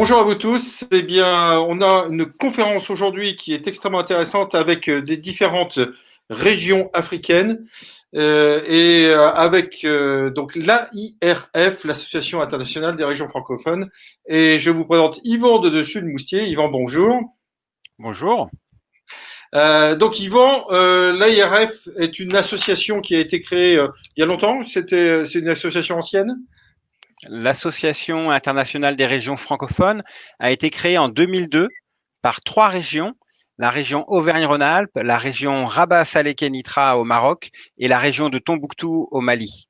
Bonjour à vous tous. Eh bien, on a une conférence aujourd'hui qui est extrêmement intéressante avec des différentes régions africaines avec donc l'AIRF, l'Association internationale des régions francophones. Et je vous présente Yvan de Dessus le Moustier. Yvan, bonjour. Bonjour. Donc Yvan, l'AIRF est une association qui a été créée il y a longtemps. C'est une association ancienne. L'Association internationale des régions francophones a été créée en 2002 par trois régions, la région Auvergne-Rhône-Alpes, la région Rabat-Salé-Kénitra au Maroc et la région de Tombouctou au Mali.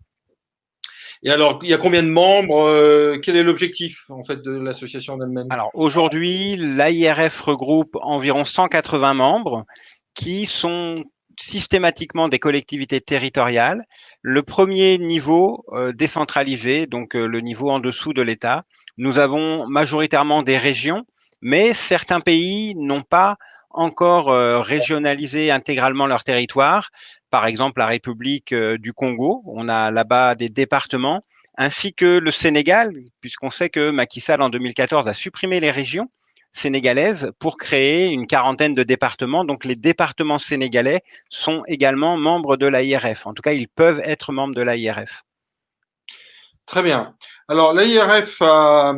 Et alors, il y a combien de membres? Quel est l'objectif en fait de l'association en elle-même? Alors aujourd'hui, l'AIRF regroupe environ 180 membres qui sont systématiquement des collectivités territoriales. Le premier niveau décentralisé, donc le niveau en dessous de l'État. Nous avons majoritairement des régions, mais certains pays n'ont pas encore régionalisé intégralement leur territoire. Par exemple, la République du Congo, on a là-bas des départements, ainsi que le Sénégal, puisqu'on sait que Macky Sall en 2014 a supprimé les régions sénégalaise pour créer une quarantaine de départements. Donc les départements sénégalais sont également membres de l'AIRF. En tout cas, ils peuvent être membres de l'AIRF. Très bien. Alors, l'AIRF a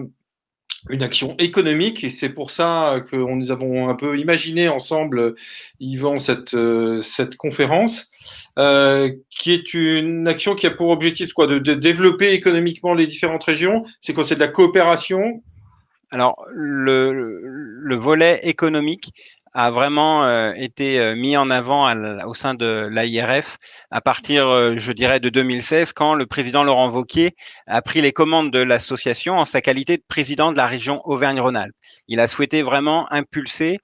une action économique et c'est pour ça que nous avons un peu imaginé ensemble, Yvan, cette conférence, qui est une action qui a pour objectif quoi, de développer économiquement les différentes régions. C'est quoi? C'est de la coopération? Alors, le volet économique a vraiment été mis en avant au sein de l'AIRF à partir, je dirais, de 2016, quand le président Laurent Wauquiez a pris les commandes de l'association en sa qualité de président de la région Auvergne-Rhône-Alpes. Il a souhaité vraiment impulser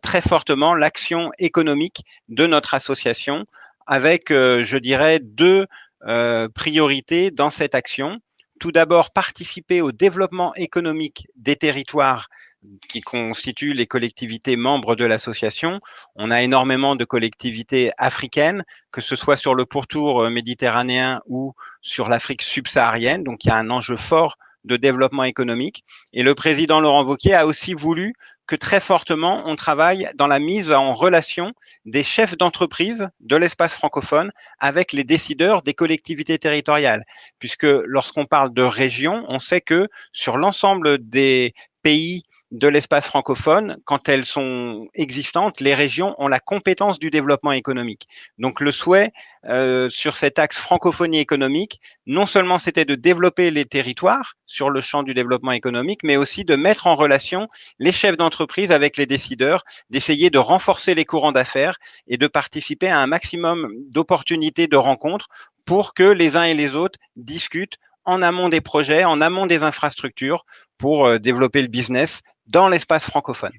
très fortement l'action économique de notre association avec, je dirais, deux priorités dans cette action. Tout d'abord, participer au développement économique des territoires qui constituent les collectivités membres de l'association. On a énormément de collectivités africaines, que ce soit sur le pourtour méditerranéen ou sur l'Afrique subsaharienne. Donc, il y a un enjeu fort de développement économique. Et le président Laurent Wauquiez a aussi voulu que très fortement on travaille dans la mise en relation des chefs d'entreprise de l'espace francophone avec les décideurs des collectivités territoriales. Puisque lorsqu'on parle de région, on sait que sur l'ensemble des pays de l'espace francophone, quand elles sont existantes, les régions ont la compétence du développement économique. Donc le souhait sur cet axe francophonie économique, non seulement c'était de développer les territoires sur le champ du développement économique, mais aussi de mettre en relation les chefs d'entreprise avec les décideurs, d'essayer de renforcer les courants d'affaires et de participer à un maximum d'opportunités de rencontres pour que les uns et les autres discutent en amont des projets, en amont des infrastructures pour développer le business dans l'espace francophone.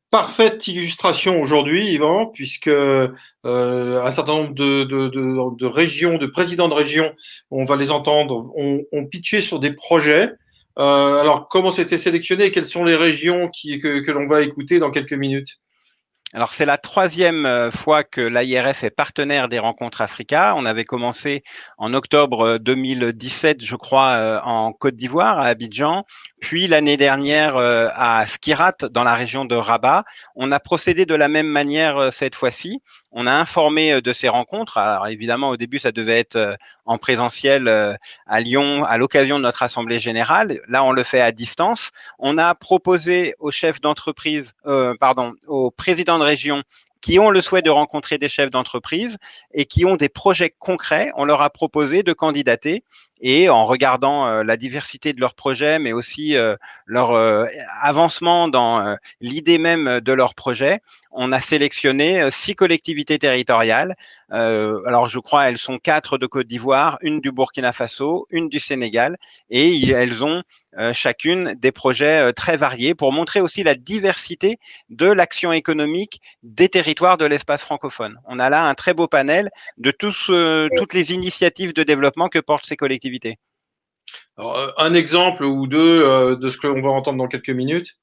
Parfaite illustration aujourd'hui, Yvan, puisque un certain nombre de régions, de présidents de régions, on va les entendre, ont pitché sur des projets. Alors, comment c'était sélectionné et quelles sont les régions que l'on va écouter dans quelques minutes? Alors, c'est la troisième fois que l'AIRF est partenaire des rencontres Africa. On avait commencé en octobre 2017, je crois, en Côte d'Ivoire, à Abidjan, puis l'année dernière à Skirat, dans la région de Rabat. On a procédé de la même manière cette fois-ci. On a informé de ces rencontres. Alors, évidemment, au début, ça devait être en présentiel à Lyon, à l'occasion de notre Assemblée générale. Là, on le fait à distance. On a proposé aux chefs d'entreprise, aux présidents de région qui ont le souhait de rencontrer des chefs d'entreprise et qui ont des projets concrets, on leur a proposé de candidater et en regardant la diversité de leurs projets, mais aussi leur avancement dans l'idée même de leur projet, on a sélectionné 6 collectivités territoriales. Alors je crois elles sont 4 de Côte d'Ivoire, une du Burkina Faso, une du Sénégal, et elles ont chacune des projets très variés pour montrer aussi la diversité de l'action économique des territoires de l'espace francophone. On a là un très beau panel de toutes les initiatives de développement que portent ces collectivités. Alors, un exemple ou deux de ce que l'on va entendre dans quelques minutes.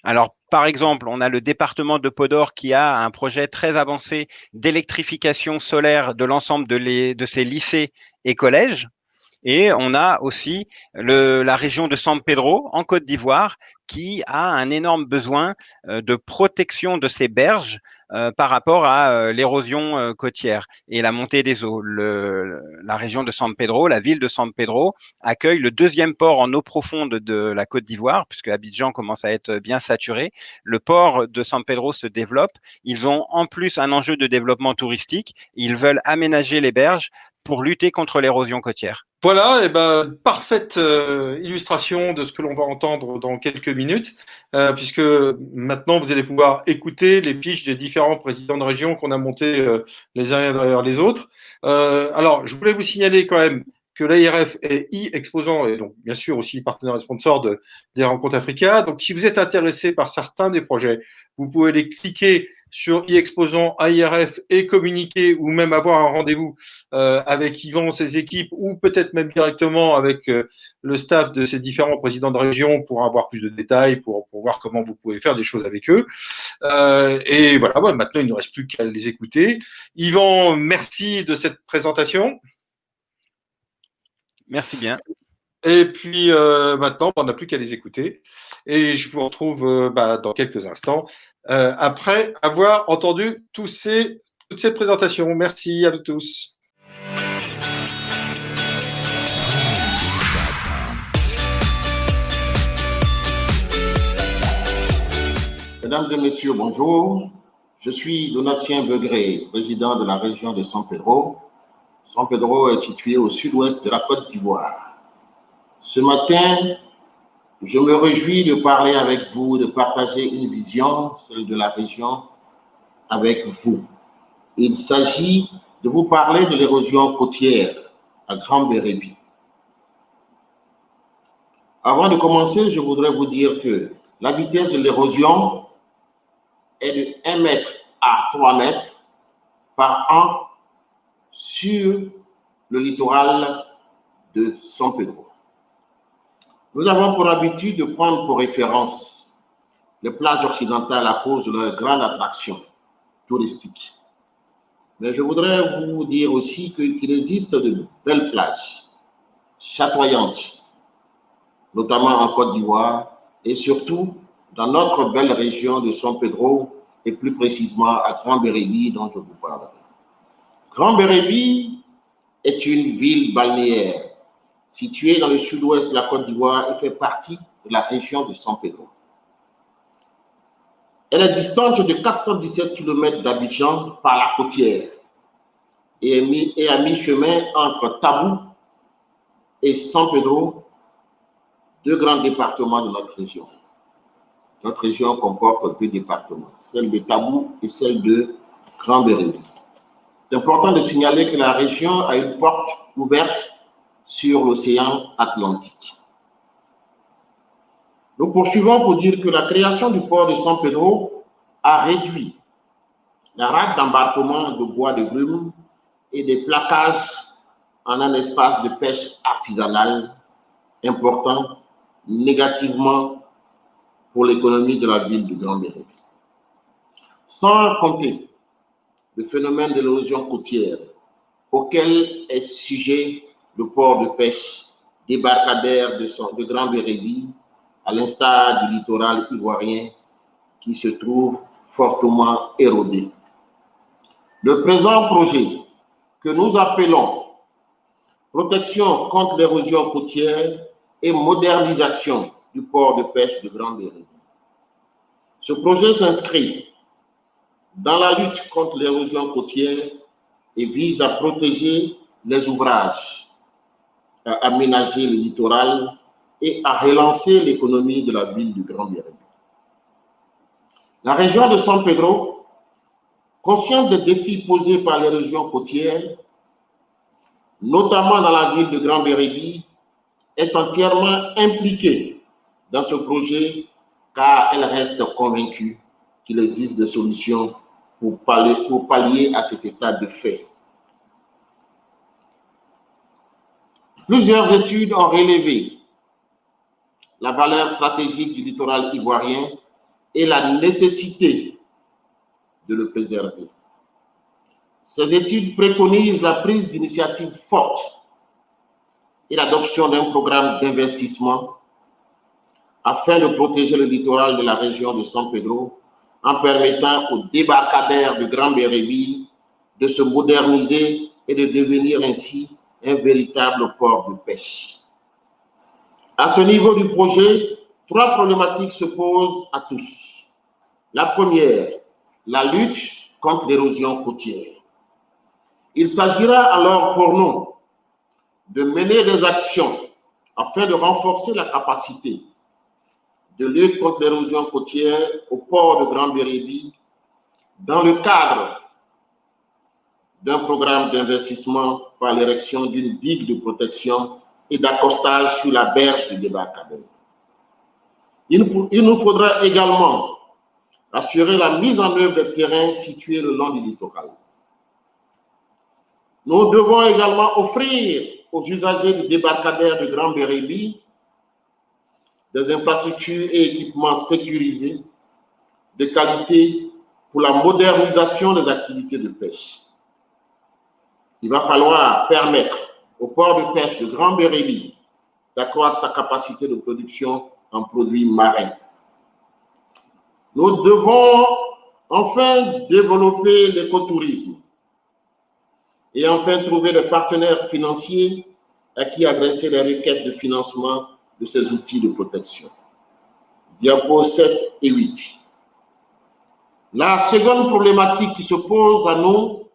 Alors, par exemple, on a le département de Podor qui a un projet très avancé d'électrification solaire de l'ensemble de ses lycées et collèges. Et on a aussi la région de San Pedro en Côte d'Ivoire qui a un énorme besoin de protection de ses berges par rapport à l'érosion côtière et la montée des eaux. La région de San Pedro, la ville de San Pedro, accueille le deuxième port en eau profonde de la Côte d'Ivoire, puisque Abidjan commence à être bien saturé. Le port de San Pedro se développe. Ils ont en plus un enjeu de développement touristique. Ils veulent aménager les berges pour lutter contre l'érosion côtière. Voilà, et ben, parfaite illustration de ce que l'on va entendre dans quelques minutes, puisque maintenant vous allez pouvoir écouter les pitchs des différents présidents de région qu'on a montés les uns derrière les autres. Alors, je voulais vous signaler quand même que l'AIRF est e-exposant et donc bien sûr aussi partenaire et sponsor des rencontres Africa. Donc, si vous êtes intéressé par certains des projets, vous pouvez les cliquer sur e-exposant AIRF et communiquer ou même avoir un rendez-vous avec Yvan, ses équipes, ou peut-être même directement avec le staff de ces différents présidents de région pour avoir plus de détails, pour voir comment vous pouvez faire des choses avec eux. Et voilà, ouais, maintenant il ne reste plus qu'à les écouter. Yvan, merci de cette présentation. Merci bien. Et puis maintenant, on n'a plus qu'à les écouter. Et je vous retrouve dans quelques instants après avoir entendu toutes ces présentations. Merci à vous tous. Mesdames et messieurs, bonjour. Je suis Donatien Begré, président de la région de San Pedro. San Pedro est situé au sud-ouest de la Côte d'Ivoire. Ce matin, je me réjouis de parler avec vous, de partager une vision, celle de la région, avec vous. Il s'agit de vous parler de l'érosion côtière à Grand Bérébi. Avant de commencer, je voudrais vous dire que la vitesse de l'érosion est de 1 mètre à 3 mètres par an sur le littoral de San Pedro. Nous avons pour habitude de prendre pour référence les plages occidentales à cause de leur grande attraction touristique. Mais je voudrais vous dire aussi qu'il existe de belles plages chatoyantes, notamment en Côte d'Ivoire et surtout dans notre belle région de San Pedro et plus précisément à Grand Bérébi dont je vous parlerai. Grand Bérébi est une ville balnéaire située dans le sud-ouest de la Côte d'Ivoire et fait partie de la région de San Pedro. Elle est distante de 417 km d'Abidjan par la côtière et à mi-chemin entre Tabou et San Pedro, deux grands départements de notre région. Notre région comporte 2 départements, celle de Tabou et celle de Grand Bérébi. C'est important de signaler que la région a une porte ouverte sur l'océan Atlantique. Nous poursuivons pour dire que la création du port de San Pedro a réduit la rate d'embarquement de bois de brume et des plaquages en un espace de pêche artisanale important négativement pour l'économie de la ville de Grand Bérébi. Sans compter le phénomène de l'érosion côtière auquel est sujet le port de pêche débarcadère de Grand Bérébi, à l'instar du littoral ivoirien qui se trouve fortement érodé. Le présent projet, que nous appelons protection contre l'érosion côtière et modernisation du port de pêche de Grand Bérébi. Ce projet s'inscrit dans la lutte contre l'érosion côtière et vise à protéger les ouvrages, à aménager le littoral et à relancer l'économie de la ville du Grand Bérébi. La région de San Pedro, consciente des défis posés par l'érosion côtière, notamment dans la ville de Grand Bérébi, est entièrement impliquée dans ce projet car elle reste convaincue qu'il existe des solutions pour pallier à cet état de fait. Plusieurs études ont relevé la valeur stratégique du littoral ivoirien et la nécessité de le préserver. Ces études préconisent la prise d'initiatives fortes et l'adoption d'un programme d'investissement afin de protéger le littoral de la région de San Pedro en permettant au débarcadère de Grand Bérébi de se moderniser et de devenir ainsi un véritable port de pêche. À ce niveau du projet, 3 problématiques se posent à tous. La première, la lutte contre l'érosion côtière. Il s'agira alors pour nous de mener des actions afin de renforcer la capacité de lutte contre l'érosion côtière au port de Grand Bérébi dans le cadre d'un programme d'investissement par l'érection d'une digue de protection et d'accostage sur la berge du débarcadère. Il nous faudra également assurer la mise en œuvre des terrains situés le long du littoral. Nous devons également offrir aux usagers du débarcadère de Grand Bérébi des infrastructures et équipements sécurisés de qualité pour la modernisation des activités de pêche. Il va falloir permettre au port de pêche de Grand Bérébi d'accroître sa capacité de production en produits marins. Nous devons enfin développer l'écotourisme et enfin trouver des partenaires financiers à qui adresser les requêtes de financement de ces outils de protection. Diapos 7 et 8. La seconde problématique qui se pose à nous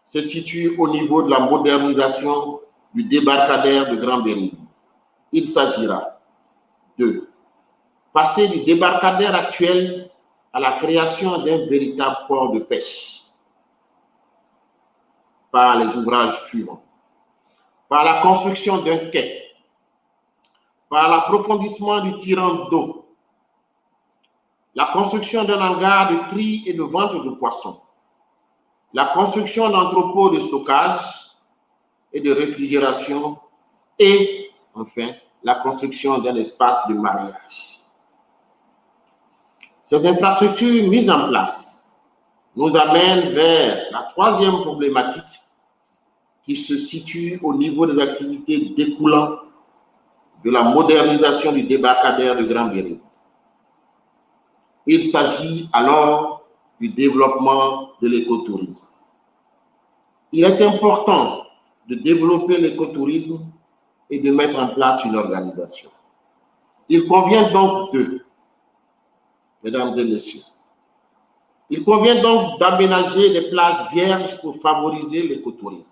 se situe au niveau de la modernisation du débarcadère de Grand Bérébi. Il s'agira de passer du débarcadère actuel à la création d'un véritable port de pêche par les ouvrages suivants. Par la construction d'un quai, par l'approfondissement du tirant d'eau, la construction d'un hangar de tri et de vente de poissons, la construction d'entrepôts de stockage et de réfrigération et, enfin, la construction d'un espace de mariage. Ces infrastructures mises en place nous amènent vers la troisième problématique qui se situe au niveau des activités découlant de la modernisation du débarcadère de Grand Bérébi. Il s'agit alors du développement de l'écotourisme. Il est important de développer l'écotourisme et de mettre en place une organisation. Il convient donc mesdames et messieurs, il convient donc d'aménager des plages vierges pour favoriser l'écotourisme.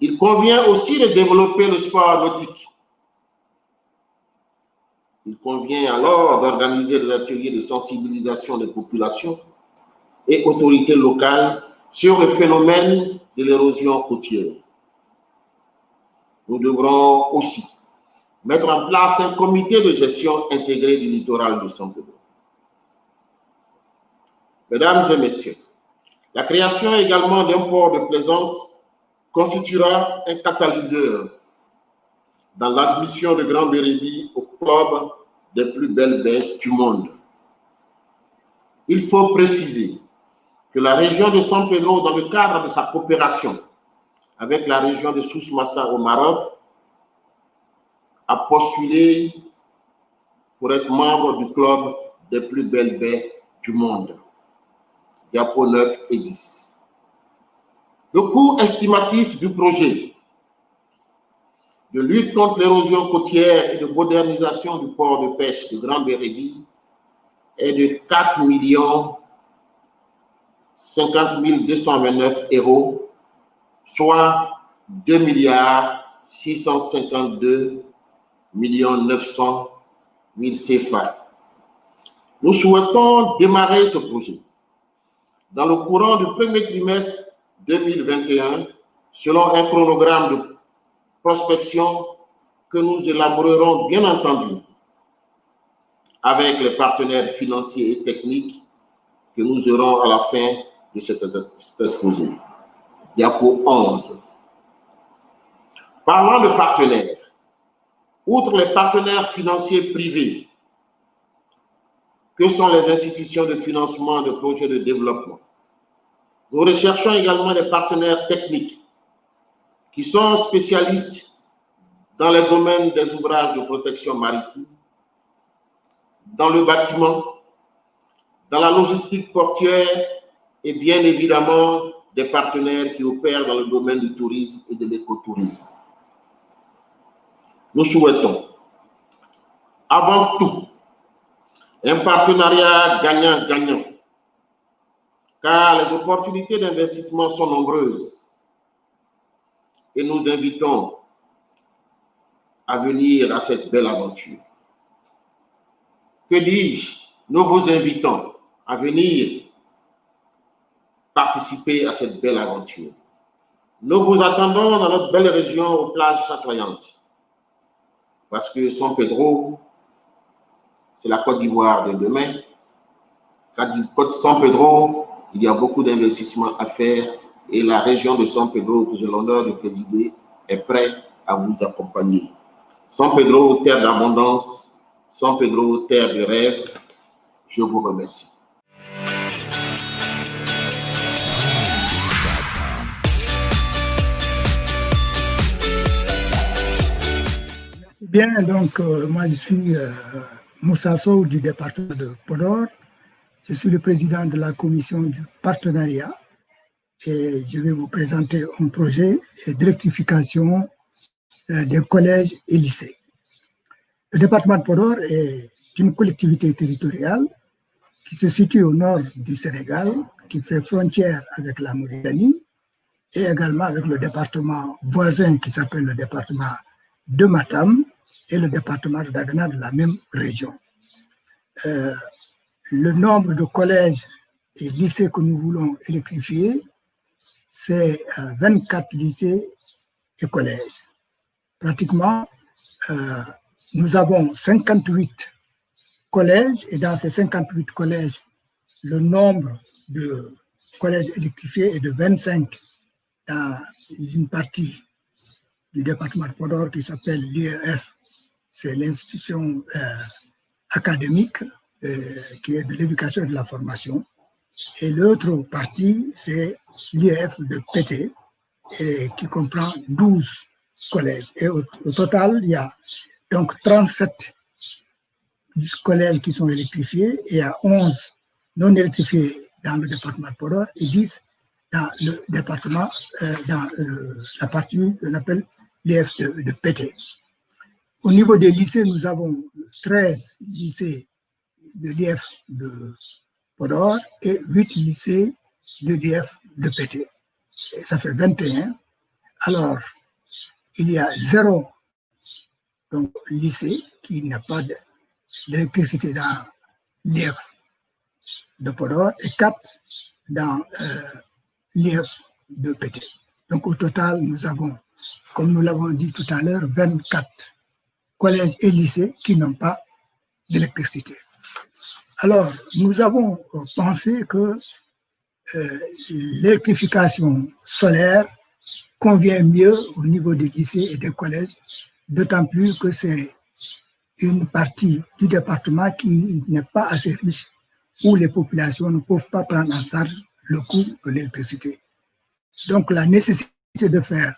Il convient aussi de développer le sport nautique. Il convient alors d'organiser des ateliers de sensibilisation des populations et autorités locales sur le phénomène de l'érosion côtière. Nous devrons aussi mettre en place un comité de gestion intégré du littoral de San Pedro. Mesdames et messieurs, la création également d'un port de plaisance constituera un catalyseur dans l'admission de Grand Bérébi au club des plus belles baies du monde. Il faut préciser que la région de San Pedro, dans le cadre de sa coopération avec la région de Souss Massa au Maroc, a postulé pour être membre du club des plus belles baies du monde. Diapo 9 et 10. Le coût estimatif du projet de lutte contre l'érosion côtière et de modernisation du port de pêche de Grand Bérébi est de 4 50 229 €, soit 2 652 900 000 CFA. Nous souhaitons démarrer ce projet dans le courant du premier trimestre 2021 selon un chronogramme de prospection que nous élaborerons bien entendu avec les partenaires financiers et techniques que nous aurons à la fin de cet exposé. Diapo 11. Parlant de partenaires, outre les partenaires financiers privés, que sont les institutions de financement de projets de développement, nous recherchons également des partenaires techniques qui sont spécialistes dans les domaines des ouvrages de protection maritime, dans le bâtiment, dans la logistique portuaire et bien évidemment des partenaires qui opèrent dans le domaine du tourisme et de l'écotourisme. Nous souhaitons, avant tout, un partenariat gagnant-gagnant, car les opportunités d'investissement sont nombreuses et nous invitons à venir à cette belle aventure. Que dis-je? Nous vous invitons à venir participer à cette belle aventure. Nous vous attendons dans notre belle région aux plages chatoyantes, parce que San Pedro, c'est la Côte d'Ivoire de demain. Côte San Pedro, il y a beaucoup d'investissements à faire et la région de San Pedro, que j'ai l'honneur de présider, est prête à vous accompagner. San Pedro, terre d'abondance, San Pedro, terre de rêve, je vous remercie. Bien, donc moi je suis Moussa Sow du département de Podor. Je suis le président de la commission du partenariat et je vais vous présenter un projet d'électrification des collèges et lycées. Le département de Podor est une collectivité territoriale qui se situe au nord du Sénégal, qui fait frontière avec la Mauritanie et également avec le département voisin qui s'appelle le département de Matam et le département de Dagana de la même région. Le nombre de collèges et lycées que nous voulons électrifier, c'est 24 lycées et collèges. Pratiquement, nous avons 58 collèges et dans ces 58 collèges, le nombre de collèges électrifiés est de 25 dans une partie du département de Podor qui s'appelle l'IEF, c'est l'institution académique qui est de l'éducation et de la formation. Et l'autre partie, c'est l'IEF de Pété, qui comprend 12 collèges. Et au total, il y a donc 37 collèges qui sont électrifiés et il y a 11 non électrifiés dans le département de Podor et 10 dans le département, dans la partie qu'on appelle l'IEF de Pété. Au niveau des lycées, nous avons 13 lycées de l'IEF de Podor et 8 lycées de l'IEF de Pété. Et ça fait 21. Alors, il y a 0 donc, lycée qui n'a pas d'électricité dans l'IEF de Podor et 4 dans l'IEF de Pété. Donc, au total, nous avons, comme nous l'avons dit tout à l'heure, 24 collèges et lycées qui n'ont pas d'électricité. Alors, nous avons pensé que l'électrification solaire convient mieux au niveau des lycées et des collèges, d'autant plus que c'est une partie du département qui n'est pas assez riche, où les populations ne peuvent pas prendre en charge le coût de l'électricité. Donc, la nécessité de faire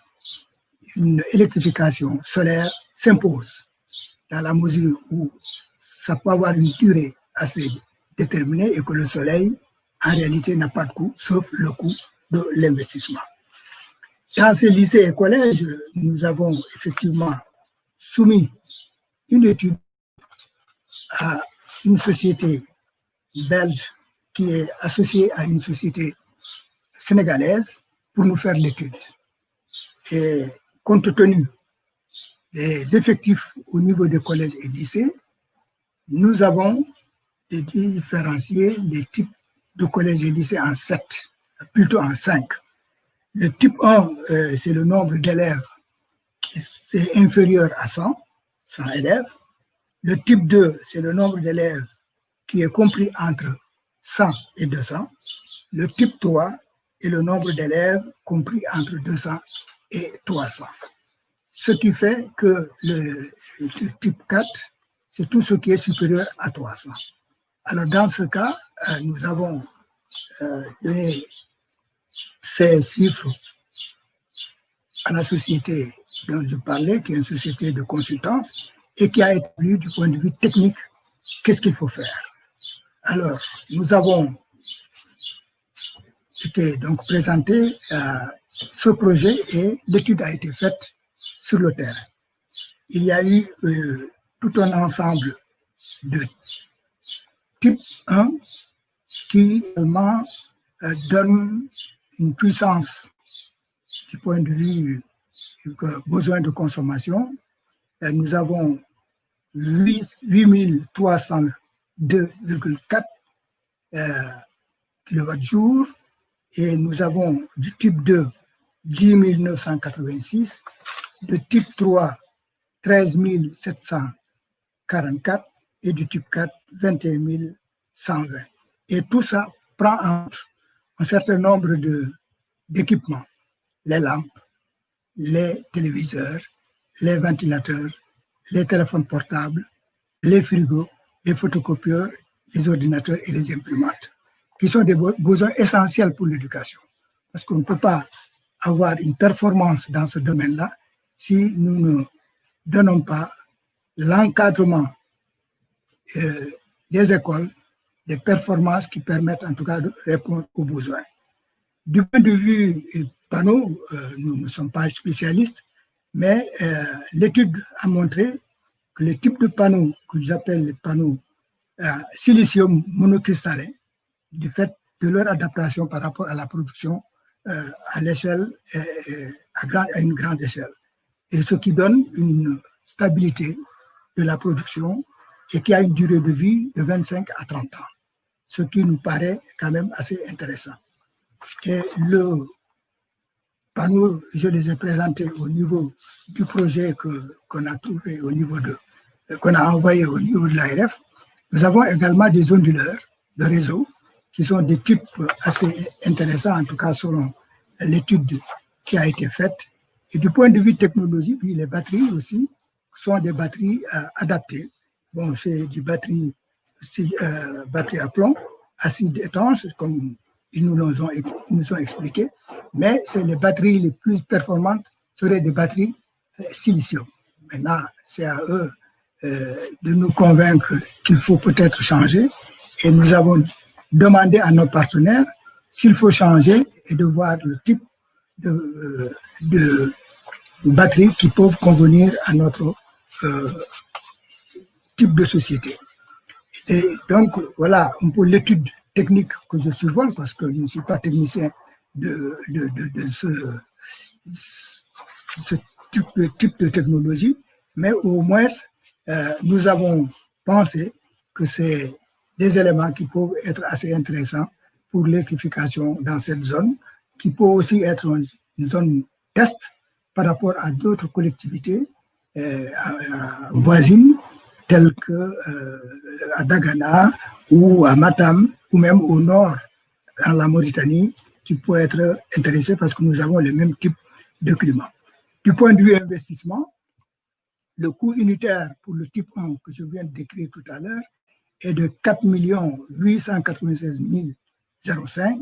une électrification solaire s'impose, dans la mesure où ça peut avoir une durée assez déterminée et que le soleil, en réalité, n'a pas de coût, sauf le coût de l'investissement. Dans ces lycées et collèges, nous avons effectivement soumis une étude à une société belge qui est associée à une société sénégalaise pour nous faire l'étude. Et compte tenu des effectifs au niveau des collèges et lycées, nous avons différencié les types de collèges et lycées en 7, plutôt en 5. Le type 1, c'est le nombre d'élèves qui est inférieur à 100 élèves. Le type 2, c'est le nombre d'élèves qui est compris entre 100 et 200. Le type 3 est le nombre d'élèves compris entre 200 et 300. Ce qui fait que le type 4, c'est tout ce qui est supérieur à 300. Alors, dans ce cas, nous avons donné ces chiffres à la société dont je parlais, qui est une société de consultance, et qui a établi du point de vue technique qu'est-ce qu'il faut faire. Alors, nous avons été donc présenté ce projet et l'étude a été faite sur le terrain. Il y a eu tout un ensemble de type 1 qui vraiment donne une puissance du point de vue besoin de consommation. Nous avons 8302,4 kWh et nous avons du type 2 10 986, de type 3 13 744 et du type 4 21 120. Et tout ça prend en compte un certain nombre d'équipements, les lampes, les téléviseurs, les ventilateurs, les téléphones portables, les frigos, les photocopieurs, les ordinateurs et les imprimantes, qui sont des besoins essentiels pour l'éducation. Parce qu'on ne peut pas avoir une performance dans ce domaine-là si nous ne donnons pas l'encadrement des écoles, des performances qui permettent en tout cas de répondre aux besoins. Du point de vue panneaux, nous ne sommes pas spécialistes, mais l'étude a montré que le type de panneaux que j'appelle les panneaux silicium monocristallin, du fait de leur adaptation par rapport à la production à l'échelle, à une grande échelle, et ce qui donne une stabilité de la production et qui a une durée de vie de 25 à 30 ans, ce qui nous paraît quand même assez intéressant. Et le panneau, je les ai présentés au niveau du projet qu'on a trouvé au niveau qu'on a envoyé au niveau de l'ARF. Nous avons également des onduleurs de réseau qui sont des types assez intéressants, en tout cas selon l'étude qui a été faite. Et du point de vue technologique, les batteries aussi sont des batteries adaptées. Bon, c'est du batterie à plomb, acide étanche, comme ils nous ont expliqué, mais c'est les batteries les plus performantes seraient des batteries silicium. Maintenant, c'est à eux de nous convaincre qu'il faut peut-être changer, et nous avons demandé à nos partenaires s'il faut changer et de voir le type de batteries qui peuvent convenir à notre type de société. Et donc, voilà un peu l'étude technique que je survole, parce que je ne suis pas technicien de ce type de technologie, mais au moins, nous avons pensé que c'est des éléments qui peuvent être assez intéressants pour l'électrification dans cette zone, qui peut aussi être une zone test par rapport à d'autres collectivités voisines, telles que à Dagana ou à Matam, ou même au nord, dans la Mauritanie, qui peut être intéressé parce que nous avons le même type de climat. Du point de vue investissement, le coût unitaire pour le type 1 que je viens de décrire tout à l'heure est de 4 896 005.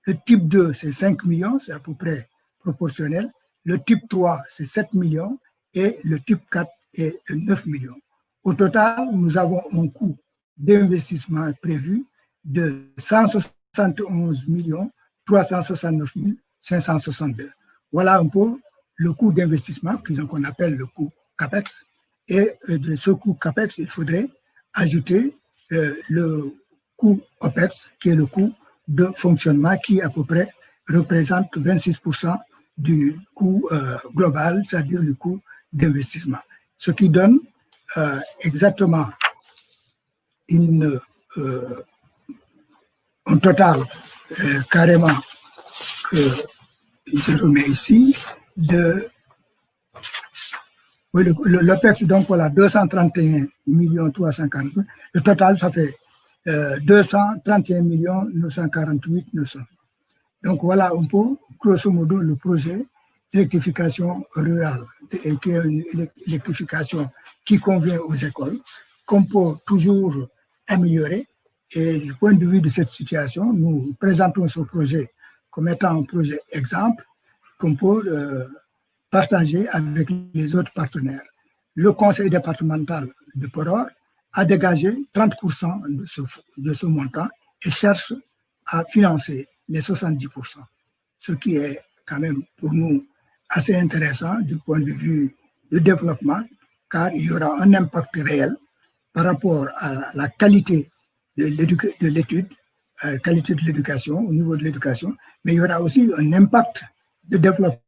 Le type 2, c'est 5 millions, c'est à peu près proportionnel. Le type 3, c'est 7 millions et le type 4 est 9 millions. Au total, nous avons un coût d'investissement prévu de 171 369 562. Voilà un peu le coût d'investissement qu'on appelle le coût CAPEX. Et de ce coût CAPEX, il faudrait ajouter le coût OPEX, qui est le coût de fonctionnement, qui à peu près représente 26% du coût global, c'est-à-dire le coût d'investissement. Ce qui donne exactement un total carrément que je remets ici de l'OPEX, donc voilà, 231 340 000. Le total, ça fait 231 948 900. Donc voilà un peu, grosso modo, le projet d'électrification rurale, et qui est une électrification qui convient aux écoles, qu'on peut toujours améliorer. Et du point de vue de cette situation, nous présentons ce projet comme étant un projet exemple qu'on peut partagé avec les autres partenaires. Le conseil départemental de Podor a dégagé 30% de ce montant et cherche à financer les 70%, ce qui est quand même pour nous assez intéressant du point de vue du développement, car il y aura un impact réel par rapport à la qualité de l'étude, qualité de l'éducation, au niveau de l'éducation, mais il y aura aussi un impact de développement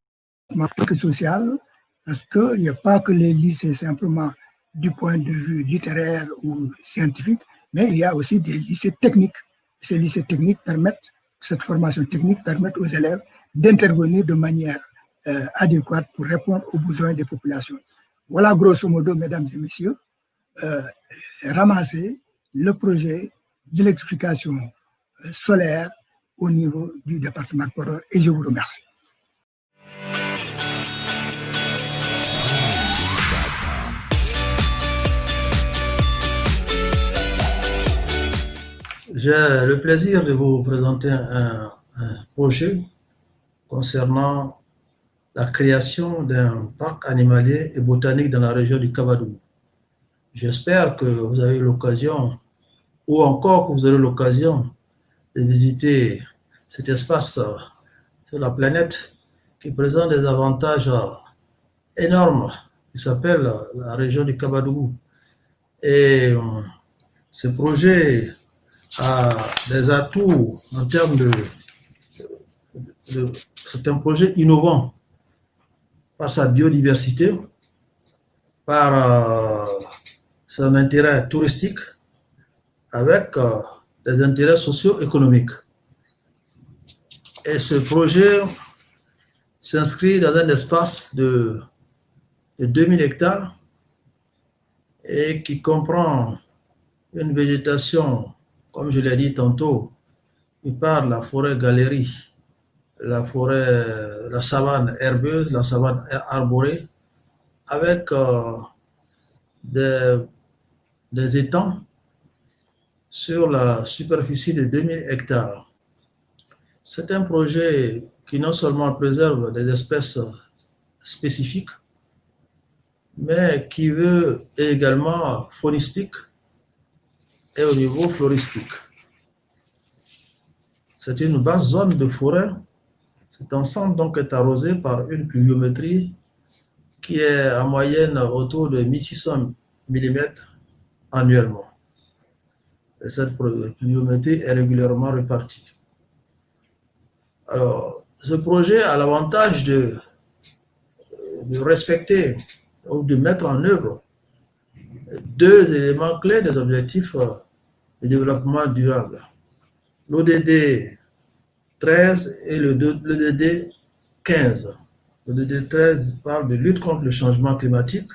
social, parce qu'il n'y a pas que les lycées simplement du point de vue littéraire ou scientifique, mais il y a aussi des lycées techniques. Ces lycées techniques permettent, cette formation technique permet aux élèves d'intervenir de manière adéquate pour répondre aux besoins des populations. Voilà grosso modo, mesdames et messieurs, ramasser le projet d'électrification solaire au niveau du département de Podor, et je vous remercie. J'ai le plaisir de vous présenter un projet concernant la création d'un parc animalier et botanique dans la région du Kabadougou. J'espère que vous avez l'occasion, ou encore que vous aurez l'occasion de visiter cet espace sur la planète qui présente des avantages énormes, qui s'appelle la région du Kabadougou. Et ce projet a des atouts en termes c'est un projet innovant par sa biodiversité, par son intérêt touristique, avec des intérêts socio-économiques. Et ce projet s'inscrit dans un espace de 2000 hectares et qui comprend une végétation, comme je l'ai dit tantôt, il parle de la forêt galerie, la savane herbeuse, la savane arborée, avec des étangs sur la superficie de 2000 hectares. C'est un projet qui non seulement préserve des espèces spécifiques, mais qui veut également faunistique et au niveau floristique. C'est une vaste zone de forêt. Cet ensemble donc est arrosé par une pluviométrie qui est en moyenne autour de 1600 mm annuellement. Et cette pluviométrie est régulièrement répartie. Alors, ce projet a l'avantage de respecter ou de mettre en œuvre deux éléments clés des objectifs de développement durable. L'ODD 13 et le DD 15. Le DD 13 parle de lutte contre le changement climatique.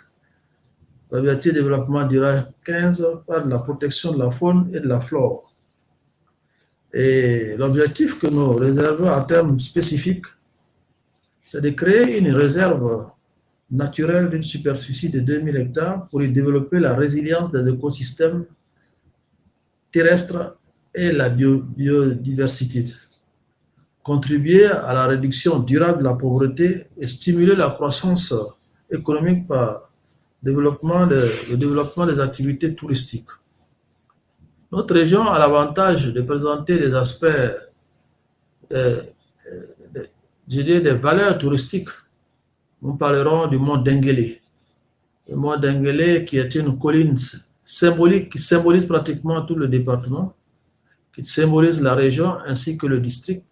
L'objectif de développement durable 15 parle de la protection de la faune et de la flore. Et l'objectif que nous réservons en termes spécifiques, c'est de créer une réserve naturelle d'une superficie de 2000 hectares pour y développer la résilience des écosystèmes terrestres et la biodiversité, contribuer à la réduction durable de la pauvreté et stimuler la croissance économique par le développement des activités touristiques. Notre région a l'avantage de présenter des aspects, des valeurs touristiques. Nous parlerons du mont Denguélé. Le mont Denguélé qui est une colline symbolique qui symbolise pratiquement tout le département, qui symbolise la région ainsi que le district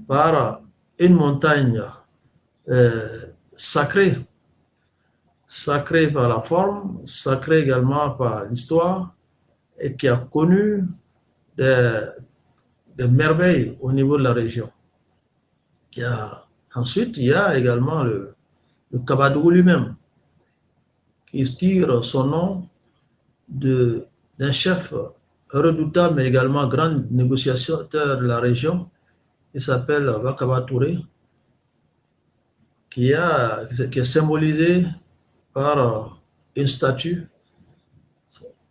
par une montagne sacrée par la forme, sacrée également par l'histoire et qui a connu des merveilles au niveau de la région. Ensuite, il y a également le Kabadougou lui-même, qui tire son nom d'un chef redoutable, mais également grand négociateur de la région, qui s'appelle Wakaba Touré, qui est symbolisé par une statue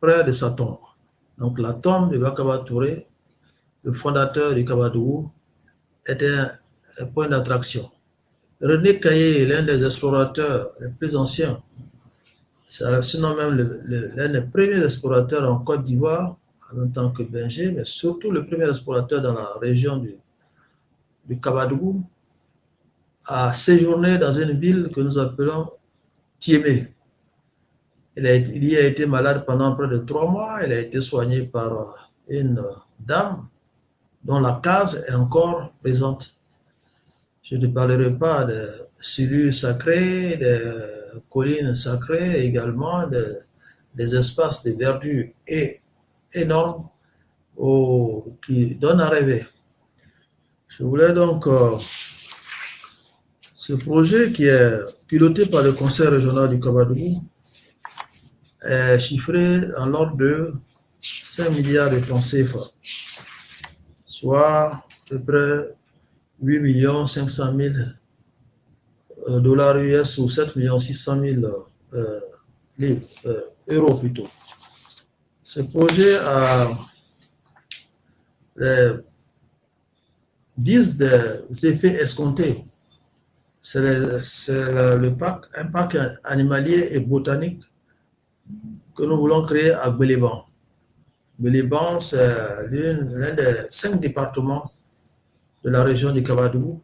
près de sa tombe. Donc la tombe de Wakaba Touré, le fondateur du Kabadougou, était un point d'attraction. René Caillé, l'un des explorateurs les plus anciens, sinon même l'un des premiers explorateurs en Côte d'Ivoire, en même temps que Benjer, mais surtout le premier explorateur dans la région du Kabadougou, a séjourné dans une ville que nous appelons Tiémé. Il y a été malade pendant près de 3 mois. Il a été soigné par une dame dont la case est encore présente. Je ne parlerai pas des cellules sacrées, des collines sacrées, également des espaces de verdure énormes qui donnent à rêver. Je voulais donc, ce projet qui est piloté par le Conseil régional du Kabadougou est chiffré en l'ordre de 5 milliards de francs CFA, soit à peu près 8 500 000 dollars US ou 7 600 000 euros plutôt. Ce projet a 10 des effets escomptés. C'est un parc animalier et botanique que nous voulons créer à Béléban. Béléban, c'est l'un des 5 départements de la région du Kabadougou.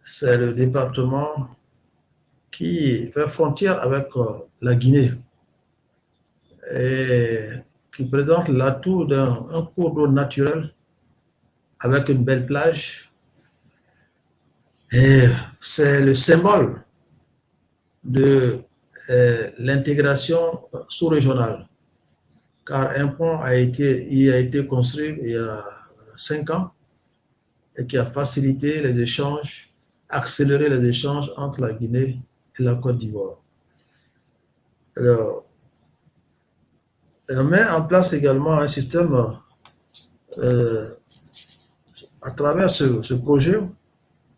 C'est le département qui fait frontière avec la Guinée et qui présente l'atout d'un cours d'eau naturel avec une belle plage. Et c'est le symbole de l'intégration sous-régionale, car un pont y a été construit il y a 5 ans et qui a facilité les échanges, accéléré les échanges entre la Guinée et la Côte d'Ivoire. Alors, on met en place également un système à travers ce projet.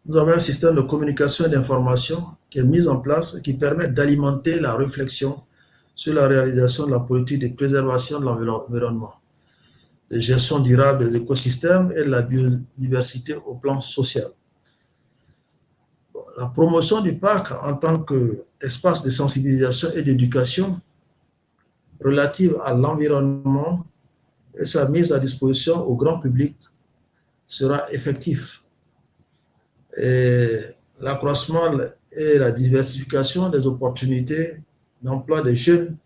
Nous avons un système de communication et d'information qui est mis en place et qui permet d'alimenter la réflexion sur la réalisation de la politique de préservation de l'environnement, de gestion durable des écosystèmes et de la biodiversité au plan social. La promotion du parc en tant qu'espace de sensibilisation et d'éducation relative à l'environnement et sa mise à disposition au grand public sera effectif. Et l'accroissement et la diversification des opportunités d'emploi des jeunes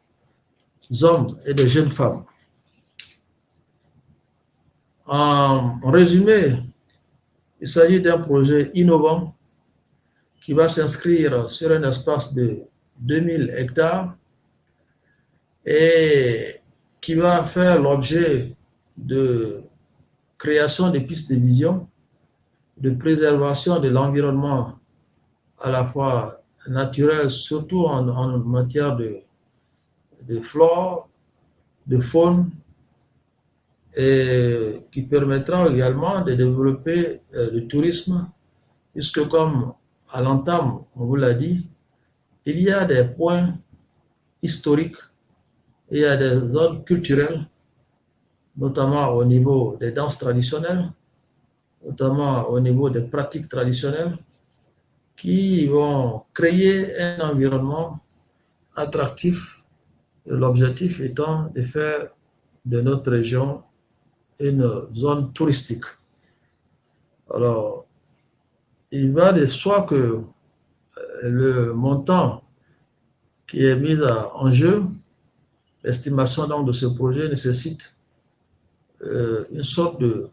hommes et des jeunes femmes. En résumé, il s'agit d'un projet innovant qui va s'inscrire sur un espace de 2000 hectares et qui va faire l'objet de création de pistes de vision, de préservation de l'environnement à la fois naturel, surtout en matière de flore, de faune, et qui permettra également de développer le tourisme, puisque comme à l'entame, on vous l'a dit, il y a des points historiques, il y a des zones culturelles, notamment au niveau des danses traditionnelles, notamment au niveau des pratiques traditionnelles, qui vont créer un environnement attractif, l'objectif étant de faire de notre région une zone touristique. Alors, il va de soi que le montant qui est mis en jeu, l'estimation donc de ce projet nécessite une sorte de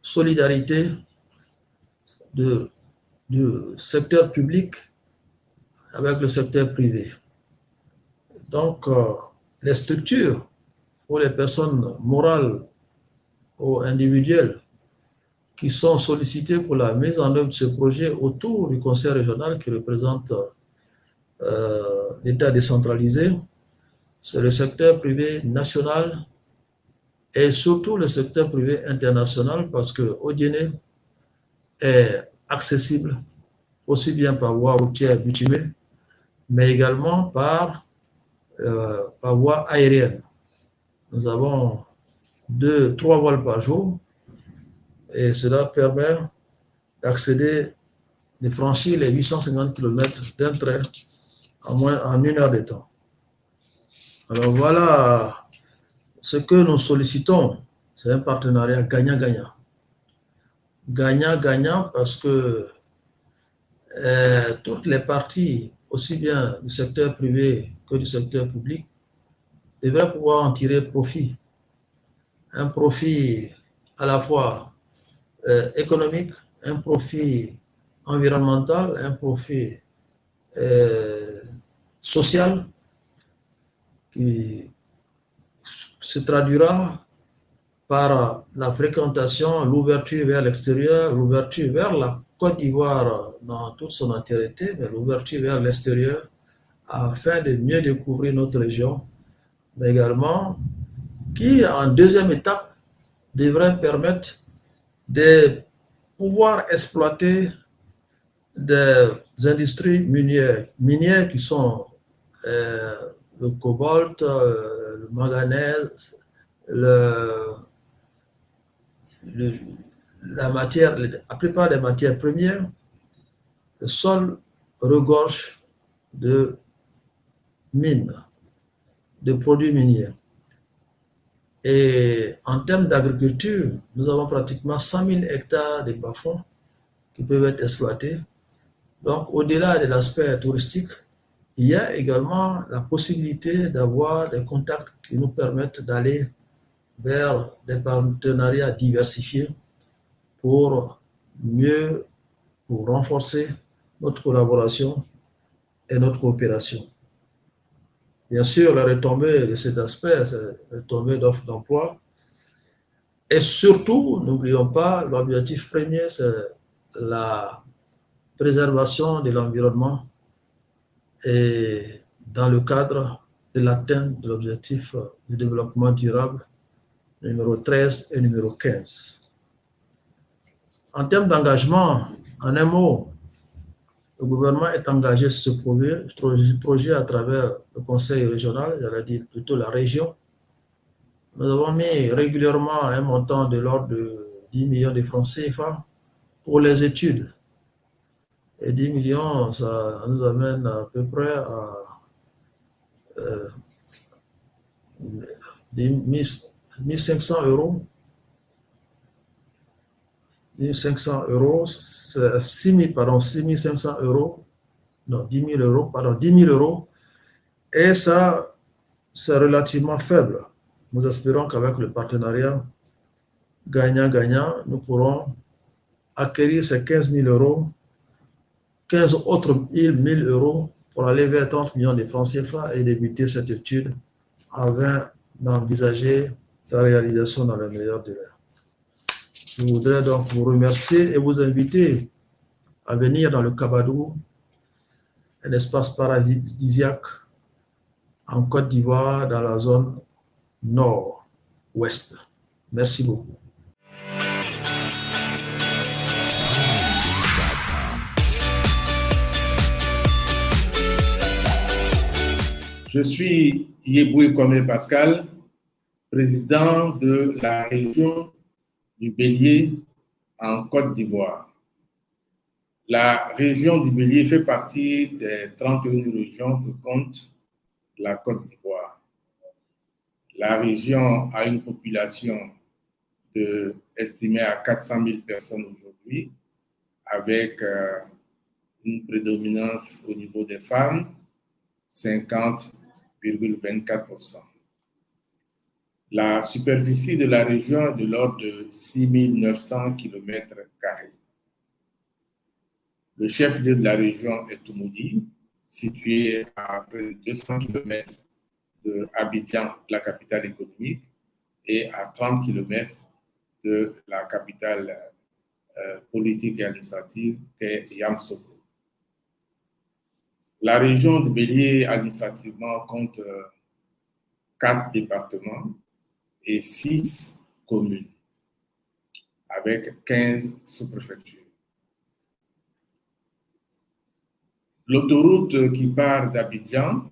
solidarité du secteur public avec le secteur privé. Donc, les structures pour les personnes morales ou individuelles qui sont sollicitées pour la mise en œuvre de ce projet autour du conseil régional qui représente l'État décentralisé, c'est le secteur privé national et surtout le secteur privé international, parce que Odiéné est accessible aussi bien par voie routière bitumée, mais également par voie aérienne. Nous avons 2-3 vols par jour et cela permet d'accéder de franchir les 850 km d'un trait en 1 heure de temps. Alors voilà ce que nous sollicitons, c'est un partenariat gagnant-gagnant. Gagnant-gagnant parce que toutes les parties, aussi bien du secteur privé que du secteur public, devraient pouvoir en tirer profit. Un profit à la fois économique, un profit environnemental, un profit social qui se traduira par la fréquentation, l'ouverture vers l'extérieur, l'ouverture vers la Côte d'Ivoire dans toute son entièreté, mais l'ouverture vers l'extérieur afin de mieux découvrir notre région, mais également qui, en deuxième étape, devrait permettre de pouvoir exploiter des industries minières qui sont le cobalt, le manganèse, la plupart des matières premières. Le sol regorge de mines, de produits miniers. Et en termes d'agriculture, nous avons pratiquement 100 000 hectares de bas-fonds qui peuvent être exploités. Donc, au-delà de l'aspect touristique, il y a également la possibilité d'avoir des contacts qui nous permettent d'aller vers des partenariats diversifiés pour renforcer notre collaboration et notre coopération. Bien sûr, la retombée de cet aspect, c'est la retombée d'offres d'emploi. Et surtout, n'oublions pas, l'objectif premier, c'est la préservation de l'environnement et dans le cadre de l'atteinte de l'objectif de développement durable numéro 13 et numéro 15. En termes d'engagement, en un mot, le gouvernement est engagé sur ce projet à travers le conseil régional, j'allais dire plutôt la région. Nous avons mis régulièrement un montant de l'ordre de 10 millions de francs CFA pour les études. Et 10 millions, ça nous amène à peu près à 1500 euros. 1500 euros, 6500 euros, non, 10 000 euros, pardon, 10 000 euros. Et ça, c'est relativement faible. Nous espérons qu'avec le partenariat gagnant-gagnant, nous pourrons acquérir ces 15 000 euros, 15 autres 1 000 euros pour aller vers 30 millions de francs CFA et débuter cette étude avant d'envisager sa réalisation dans le meilleur délai. Je voudrais donc vous remercier et vous inviter à venir dans le Kabadou, un espace paradisiaque en Côte d'Ivoire, dans la zone nord-ouest. Merci beaucoup. Je suis Yeboué Kwame Pascal, président de la région du Bélier en Côte d'Ivoire. La région du Bélier fait partie des 31 régions que compte la Côte d'Ivoire. La région a une population estimée à 400 000 personnes aujourd'hui, avec une prédominance au niveau des femmes, 50,24%. La superficie de la région est de l'ordre de 6 900 km². Le chef-lieu de la région est Toumoudi, situé à près de 200 km de Abidjan, la capitale économique, et à 30 km de la capitale politique et administrative, qui est Yamoussoukro. La région de Bélier, administrativement, compte 4 départements et 6 communes, avec 15 sous-préfectures. L'autoroute qui part d'Abidjan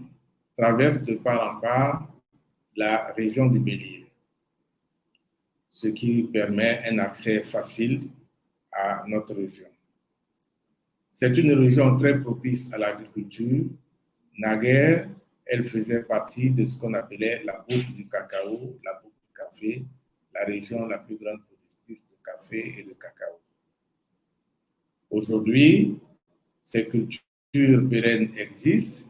traverse de part en part la région du Bélier, ce qui permet un accès facile à notre région. C'est une région très propice à l'agriculture. Naguère, elle faisait partie de ce qu'on appelait la boucle du cacao, la boucle du café, la région la plus grande productrice de café et de cacao. Aujourd'hui, ces cultures pérennes existent,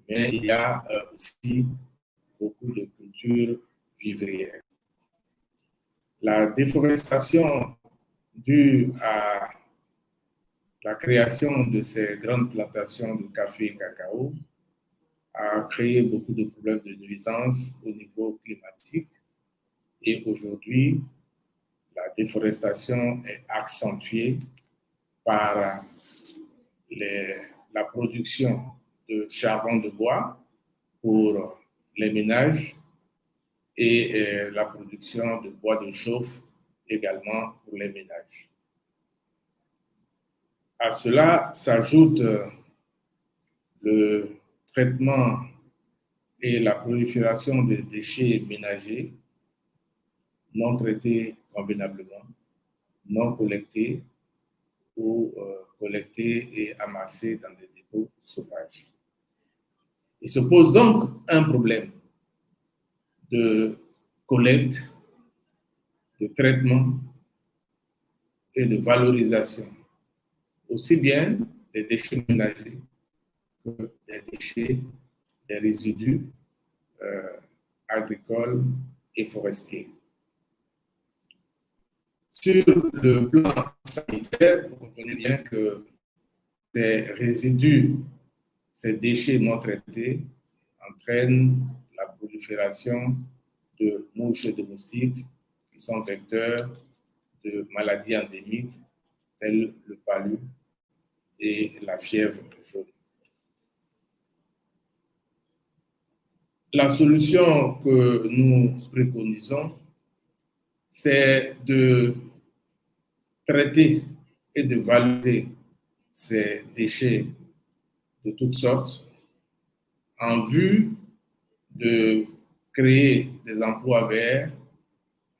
mais il y a aussi beaucoup de cultures vivrières. La déforestation due à la création de ces grandes plantations de café et cacao a créé beaucoup de problèmes de nuisance au niveau climatique. Et aujourd'hui, la déforestation est accentuée par la production de charbon de bois pour les ménages et la production de bois de chauffe également pour les ménages. À cela s'ajoute le traitement et la prolifération des déchets ménagers non traités convenablement, non collectés ou collectés et amassés dans des dépôts sauvages. Il se pose donc un problème de collecte, de traitement et de valorisation, aussi bien des déchets ménagers que des déchets, des résidus agricoles et forestiers. Sur le plan sanitaire, vous comprenez bien que ces résidus, ces déchets non traités entraînent la prolifération de mouches domestiques qui sont vecteurs de maladies endémiques telles le palu et la fièvre jaune. La solution que nous préconisons, c'est de traiter et de valoriser ces déchets de toutes sortes en vue de créer des emplois verts,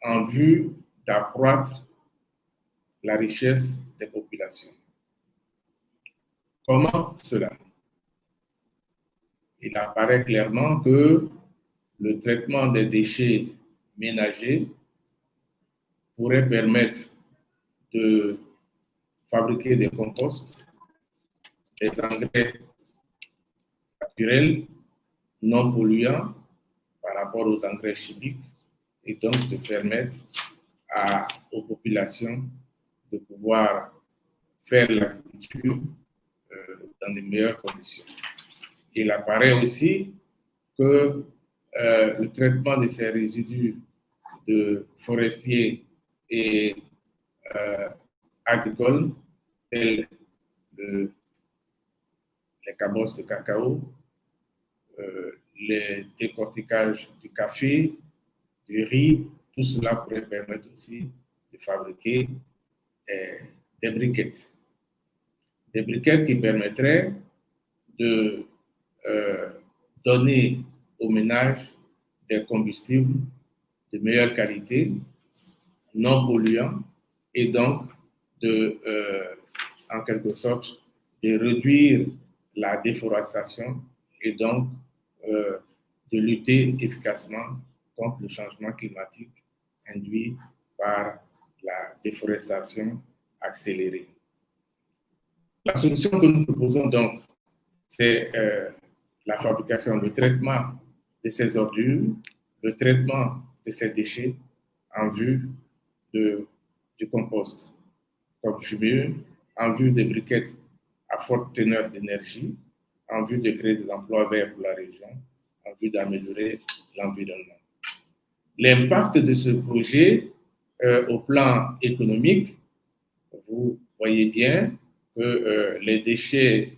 en vue d'accroître la richesse des populations. Comment cela? Il apparaît clairement que le traitement des déchets ménagers pourrait permettre de fabriquer des composts, des engrais naturels non polluants par rapport aux engrais chimiques et donc de permettre aux populations de pouvoir faire l'agriculture dans de meilleures conditions. Il apparaît aussi que le traitement de ces résidus de forestiers et agricoles, tels les cabosses de cacao, les décorticages du café, du riz, tout cela pourrait permettre aussi de fabriquer des briquettes. Des briquettes qui permettraient de donner aux ménages des combustibles de meilleure qualité, non polluants, et donc en quelque sorte, de réduire la déforestation et donc de lutter efficacement contre le changement climatique induit par la déforestation accélérée. La solution que nous proposons donc, c'est la fabrication, le traitement de ces ordures, le traitement de ces déchets en vue du compost comme fumure, en vue des briquettes à forte teneur d'énergie, en vue de créer des emplois verts pour la région, en vue d'améliorer l'environnement. L'impact de ce projet au plan économique, vous voyez bien que les déchets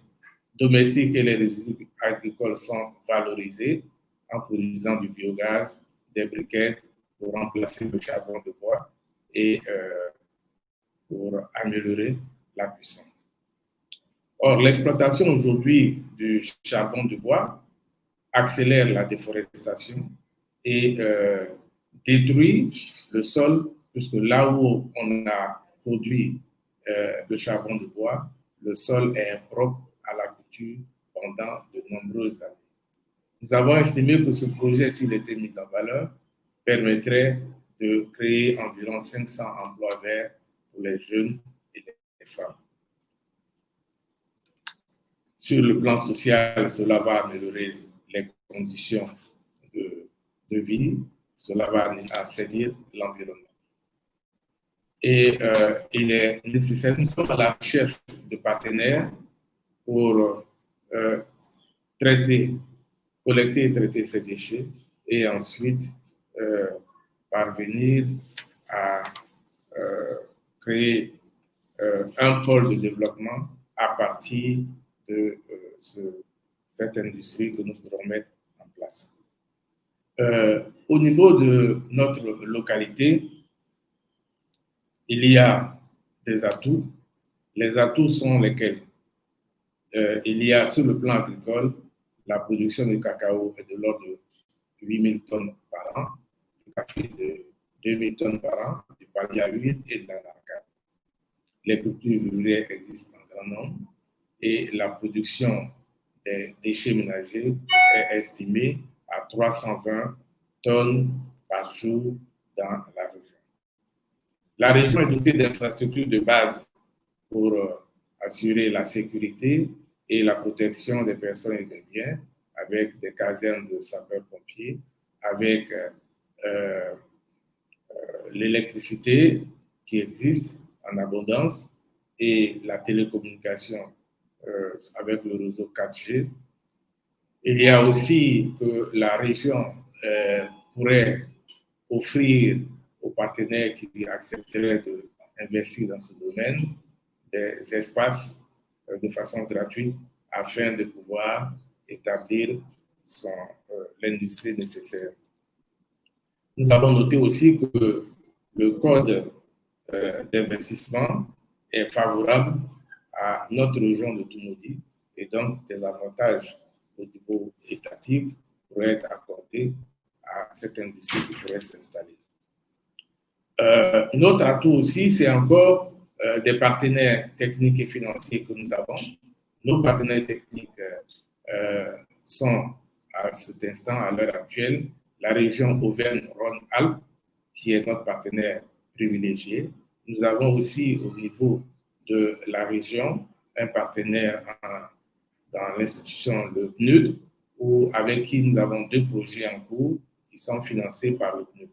domestiques et les résidus agricoles sont valorisés en produisant du biogaz, des briquettes pour remplacer le charbon de bois et pour améliorer la cuisson. Or, l'exploitation aujourd'hui du charbon de bois accélère la déforestation et détruit le sol, puisque là où on a produit le charbon de bois, le sol est impropre à la culture pendant de nombreuses années. Nous avons estimé que ce projet, s'il était mis en valeur, permettrait de créer environ 500 emplois verts pour les jeunes et les femmes. Sur le plan social, cela va améliorer les conditions de vie, cela va assainir l'environnement. Et il est nécessaire, nous sommes à la recherche de partenaires pour collecter et traiter ces déchets et ensuite parvenir à créer un pôle de développement à partir de cette industrie que nous pourrons mettre en place. Au niveau de notre localité, il y a des atouts. Les atouts sont lesquels? Il y a sur le plan agricole, la production de cacao est de l'ordre de 8 000 tonnes par an, du café de 2 000 tonnes par an, du palmier à huile et de la nargane. Les cultures vivrières existent en grand nombre et la production des déchets ménagers est estimée à 320 tonnes par jour dans la région. La région est dotée d'infrastructures de base pour assurer la sécurité et la protection des personnes et des biens, avec des casernes de sapeurs-pompiers, avec l'électricité qui existe en abondance et la télécommunication avec le réseau 4G. Il y a aussi que la région pourrait offrir aux partenaires qui accepteraient d'investir dans ce domaine des espaces de façon gratuite afin de pouvoir établir l'industrie nécessaire. Nous avons noté aussi que le code d'investissement est favorable à notre région de Toumoudi et donc des avantages au niveau étatique pourraient être accordés à cette industrie qui pourrait s'installer. Notre atout aussi, c'est encore des partenaires techniques et financiers que nous avons. Nos partenaires techniques sont à cet instant, à l'heure actuelle, la région Auvergne-Rhône-Alpes, qui est notre partenaire privilégié. Nous avons aussi au niveau de la région un partenaire dans l'institution, le PNUD, avec qui nous avons 2 projets en cours qui sont financés par le PNUD.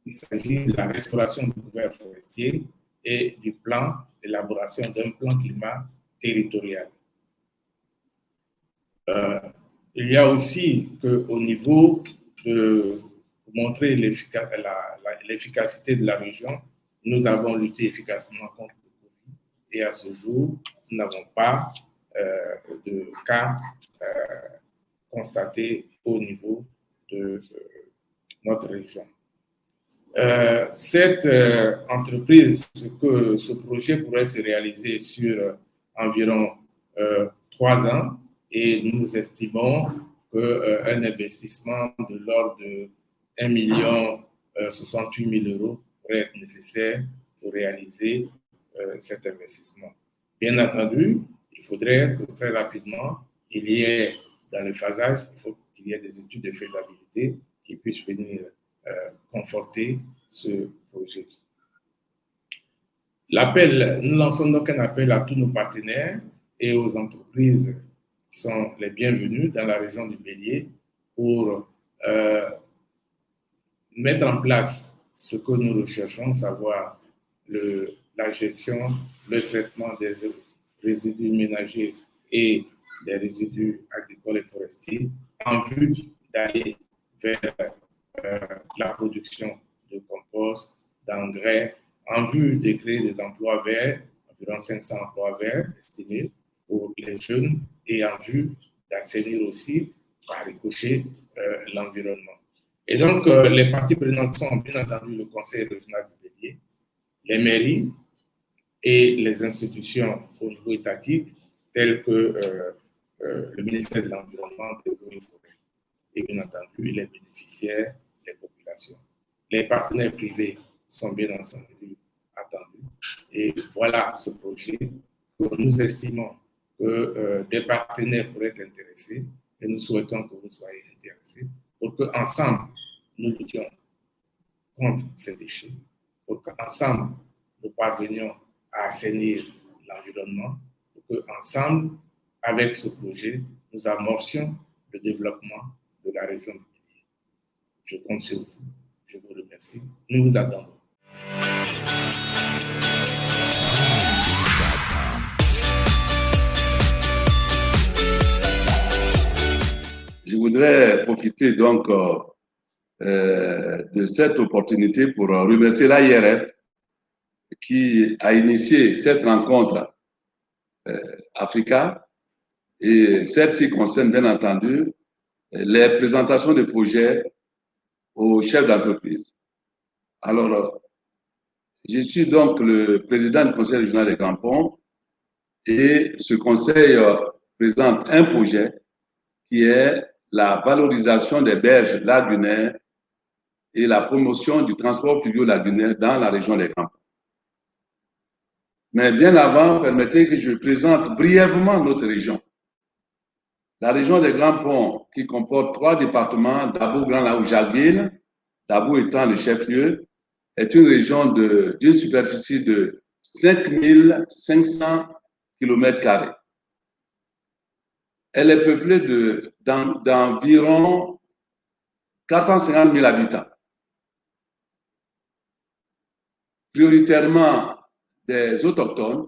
Il s'agit de la restauration du couvert forestier et du plan d'élaboration d'un plan climat territorial. Il y a aussi qu'au niveau de montrer l'efficacité de la région, nous avons lutté efficacement contre le Covid et à ce jour, nous n'avons pas de cas constatés au niveau de notre région. Cette entreprise, ce projet pourrait se réaliser sur environ 3 ans et nous estimons qu'un investissement de l'ordre de 1 068 000 € pourrait être nécessaire pour réaliser cet investissement. Bien entendu, il faudrait que très rapidement, il y ait dans le phasage, il faut qu'il y ait des études de faisabilité qui puissent venir conforter ce projet. Nous lançons donc un appel à tous nos partenaires et aux entreprises qui sont les bienvenus dans la région du Bélier pour mettre en place ce que nous recherchons, savoir la gestion, le traitement des résidus ménagers et des résidus agricoles et forestiers en vue d'aller vers la production de compost, d'engrais, en vue de créer des emplois verts, environ 500 emplois verts estimés pour les jeunes et en vue d'assainir aussi par ricochet l'environnement. Et donc, les parties prenantes sont bien entendu le Conseil régional du Bélier, les mairies et les institutions au niveau étatique telles que le ministère de l'Environnement, des Eaux et Forêts et bien entendu les bénéficiaires, les populations. Les partenaires privés sont bien entendu attendus et voilà ce projet que nous estimons que des partenaires pourraient être intéressés et nous souhaitons que vous soyez intéressés pour qu'ensemble, nous luttions contre ces déchets, pour qu'ensemble, nous parvenions à assainir l'environnement, pour qu'ensemble, avec ce projet, nous amorcions le développement de la région de Bélier. Je compte sur vous. Je vous remercie. Nous vous attendons. Je voudrais profiter donc de cette opportunité pour remercier l'AIRF qui a initié cette rencontre Africa, et celle-ci concerne bien entendu les présentations de projets aux chefs d'entreprise. Alors, je suis donc le président du conseil régional des Grands Ponts et ce conseil présente un projet qui est la valorisation des berges lagunaires et la promotion du transport fluvio-lagunaire dans la région des Grands Ponts. Mais bien avant, permettez que je présente brièvement notre région. La région des Grands Ponts, qui comporte 3 départements, Dabo, Grand Laou, Jacquesville, Dabo étant le chef-lieu, est une région d'une superficie de 5500 km². Elle est peuplée d'environ 450 000 habitants, prioritairement des autochtones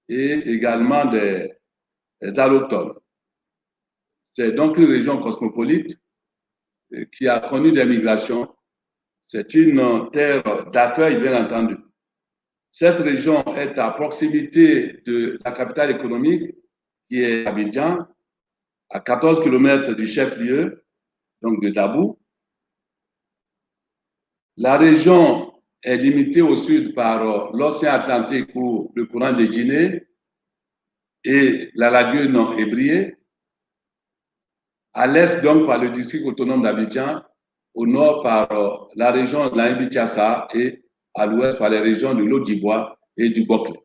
et également des allochtones. C'est donc une région cosmopolite qui a connu des migrations. C'est une terre d'accueil, bien entendu. Cette région est à proximité de la capitale économique, qui est Abidjan, à 14 km du chef-lieu, donc de Dabou. La région est limitée au sud par l'océan Atlantique ou le courant de Guinée et la lagune Ébrié. À l'est, donc, par le district autonome d'Abidjan, au nord par la région de l'Ambi-Tiassa et à l'ouest par les régions de l'Odibois et du Bokle.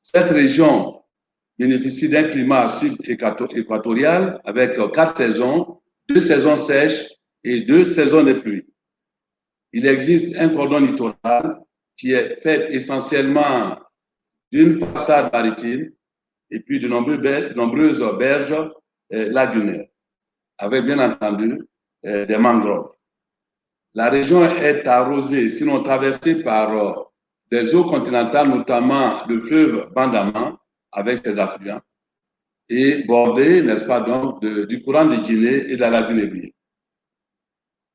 Cette région bénéficie d'un climat sud-équatorial avec 4 saisons, 2 saisons sèches et 2 saisons de pluie. Il existe un cordon littoral qui est fait essentiellement d'une façade maritime et puis de nombreuses berges lagunaires, avec bien entendu des mangroves. La région est arrosée, sinon traversée par des eaux continentales, notamment le fleuve Bandama, avec ses affluents, et bordée, n'est-ce pas, donc, du courant de Guinée et de la lagune Ébrié.